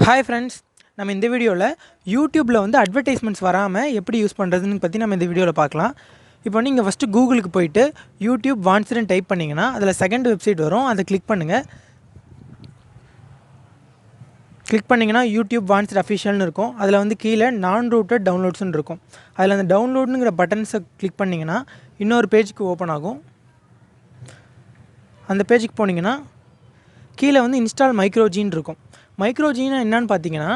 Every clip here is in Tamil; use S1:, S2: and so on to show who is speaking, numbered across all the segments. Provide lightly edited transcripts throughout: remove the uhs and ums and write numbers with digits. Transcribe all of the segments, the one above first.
S1: ஹாய் ஃப்ரெண்ட்ஸ், நம்ம இந்த வீடியோவில் யூடியூப்பில் வந்து அட்வர்டைஸ்மெண்ட்ஸ் வராமல் எப்படி யூஸ் பண்ணுறதுன்னு பற்றி நம்ம இந்த வீடியோவில் பார்க்கலாம். இப்போ நீங்கள் ஃபஸ்ட்டு கூகுளுக்கு போயிட்டு யூடியூப் வான்ஸ்டுன்னு டைப் பண்ணிங்கன்னா அதில் செகண்ட் வெப்சைட் வரும். அதை கிளிக் பண்ணுங்கள். கிளிக் பண்ணிங்கன்னா யூடியூப் வான்ஸ்ட் அஃபிஷியல்னு இருக்கும். அதில் வந்து கீழே நான் ரூட்டட் டவுன்லோட்ஸ்னு இருக்கும். அதில் அந்த டவுன்லோடுங்கிற பட்டன்ஸை கிளிக் பண்ணிங்கன்னா இன்னொரு பேஜுக்கு ஓப்பன் ஆகும். அந்த பேஜுக்கு போனீங்கன்னா கீழே வந்து இன்ஸ்டால் மைக்ரோஜின்னு இருக்கும். மைக்ரோஜின்னா என்னன்னு பார்த்தீங்கன்னா,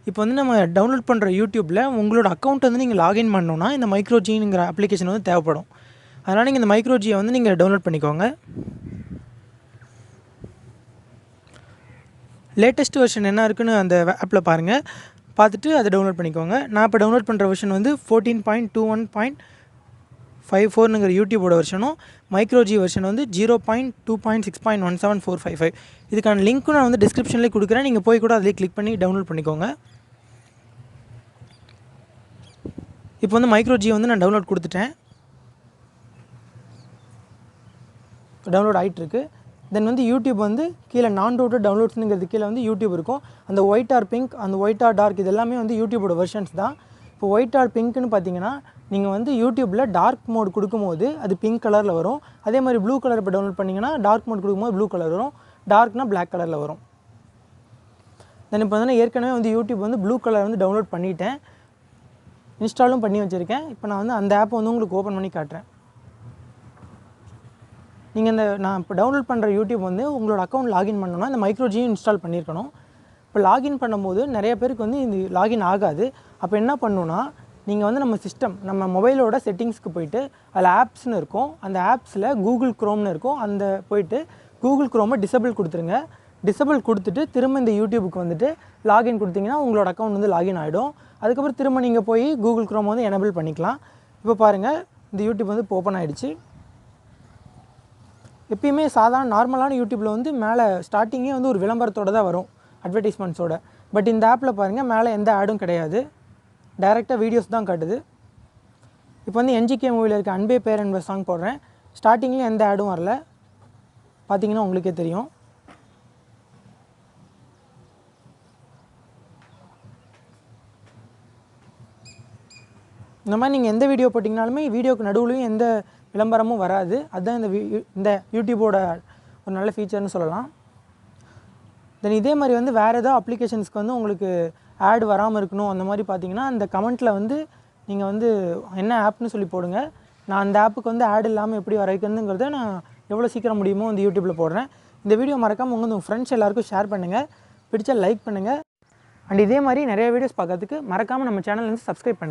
S1: இப்போ வந்து நம்ம டவுன்லோட் பண்ணுற யூடியூப்பில் உங்களோட அக்கௌண்ட் வந்து நீங்கள் லாகின் பண்ணணுன்னா இந்த மைக்ரோஜின்ங்கிற அப்ளிகேஷன் வந்து தேவைப்படும். அதனால் நீங்கள் இந்த மைக்ரோஜியை வந்து நீங்கள் டவுன்லோட் பண்ணிக்கோங்க. லேட்டஸ்ட் வெர்ஷன் என்ன இருக்குன்னு அந்த ஆப்பில் பாருங்கள். பார்த்துட்டு அதை டவுன்லோட் பண்ணிக்கோங்க. நான் இப்போ டவுன்லோட் பண்ணுற வெர்ஷன் வந்து 14.21.54ங்கிற யூடியூபோட வெர்ஷனும், மைக்ரோஜி வெர்ஷன் வந்து 0.2.6.17455. இதுக்கான லிங்க்கும் நான் வந்து டிஸ்கிரிப்ஷன்லேயே கொடுக்குறேன். நீங்கள் போய் கூட அதிலே கிளிக் பண்ணி டவுன்லோட் பண்ணிக்கோங்க. இப்போ வந்து மைக்ரோஜி வந்து நான் டவுன்லோட் கொடுத்துட்டேன். டவுன்லோட் ஆகிட்டுருக்கு. தென் வந்து யூடியூப் வந்து கீழே நான் ரூட்டட் டவுன்லோட்ஸுங்கிறது கீழே வந்து யூடியூப் இருக்கும். அந்த ஒயிட் ஆர் பிங்க், அந்த ஒயிட் ஆர் டார்க், இது எல்லாமே வந்து யூடியூபோட வெர்ஷன்ஸ் தான். இப்போ ஒயிட் ஆர் பிங்க்னு பார்த்தீங்கன்னா, நீங்கள் வந்து யூடியூப்பில் டார்க் மோட் கொடுக்கும்போது அது பிங்க் கலரில் வரும். அதே மாதிரி ப்ளூ கலர் இப்போ டவுன்லோட் பண்ணிங்கன்னா டார்க் மோட் கொடுக்கும்போது ப்ளூ கலர் வரும். டார்க்னா பிளாக் கலரில் வரும். தென் இப்போ வந்து ஏற்கனவே வந்து யூடியூப் வந்து ப்ளூ கலர் வந்து டவுன்லோட் பண்ணிவிட்டேன், இன்ஸ்டாலும் பண்ணி வச்சுருக்கேன். இப்போ நான் வந்து அந்த ஆப்பை வந்து உங்களுக்கு ஓப்பன் பண்ணி காட்டுறேன். நீங்கள் நான் இப்போ டவுன்லோட் பண்ணுற யூடியூப் வந்து உங்களோட அக்கௌண்ட் லாகின் பண்ணணும்னா இந்த மைக்ரோஜியும் இன்ஸ்டால் பண்ணியிருக்கணும். இப்போ லாகின் பண்ணும்போது நிறைய பேருக்கு வந்து இந்த லாகின் ஆகாது. அப்போ என்ன பண்ணணுன்னா, நீங்கள் வந்து நம்ம மொபைலோட செட்டிங்ஸ்க்கு போயிட்டு அதில் ஆப்ஸ்னு இருக்கும். அந்த ஆப்ஸில் கூகுள் க்ரோம்னு இருக்கும். அந்த போயிட்டு கூகுள் க்ரோமை டிசபிள் கொடுத்துருங்க. டிசபிள் கொடுத்துட்டு திரும்ப இந்த யூடியூபுக்கு வந்துட்டு லாகின் கொடுத்தீங்கன்னா உங்களோட அக்கௌண்ட் வந்து லாகின் ஆகிடும். அதுக்கப்புறம் திரும்ப நீங்கள் போய் கூகுள் க்ரோம் வந்து எனபிள் பண்ணிக்கலாம். இப்போ பாருங்கள், இந்த யூடியூப் வந்து இப்போ ஓப்பன் ஆகிடுச்சு. எப்பயுமே சாதாரண நார்மலான யூடியூப்பில் வந்து மேலே ஸ்டார்டிங்கே வந்து ஒரு விளம்பரத்தோடு தான் வரும், அட்வர்டைஸ்மெண்ட்ஸோட. பட் இந்த ஆப்பில் பாருங்கள், மேலே எந்த ஆடும் கிடையாது, டைரெக்டாக வீடியோஸ் தான் காட்டுது. இப்போ வந்து என்ஜிகே மூவியில் இருக்க அன்பே பேர் என்ப சாங் போடுறேன். ஸ்டார்டிங்லேயும் எந்த ஆடும் வரல, பார்த்தீங்கன்னா உங்களுக்கே தெரியும். இந்த மாதிரி நீங்கள் எந்த வீடியோ போட்டிங்கனாலுமே வீடியோக்கு நடுவுலையும் எந்த விளம்பரமும் வராது. அதுதான் இந்த யூடியூபோட ஒரு நல்ல ஃபீச்சர்னு சொல்லலாம். தென் இதே மாதிரி வந்து வேறு ஏதோ அப்ளிகேஷன்ஸ்க்கு வந்து உங்களுக்கு ஆட் வராமல் இருக்கணும் அந்த மாதிரி பார்த்தீங்கன்னா, அந்த கமெண்ட்டில் வந்து நீங்கள் வந்து என்ன ஆப்னு சொல்லி போடுங்க. நான் அந்த ஆப்புக்கு வந்து ஆட் இல்லாமல் எப்படி வர வைக்கிறதுங்கிறத நான் எவ்வளோ சீக்கிரம் முடியுமோ இந்த யூடியூப்பில் போடுறேன். இந்த வீடியோ மறக்காமல் உங்கள் ஃப்ரெண்ட்ஸ் எல்லாருக்கும் ஷேர் பண்ணுங்கள், பிடிச்சா லைக் பண்ணுங்கள். அண்ட் இதே மாதிரி நிறைய வீடியோஸ் பார்க்கறதுக்கு மறக்காமல் நம்ம சேனல் வந்து சப்ஸ்கிரைப் பண்ணுங்கள்.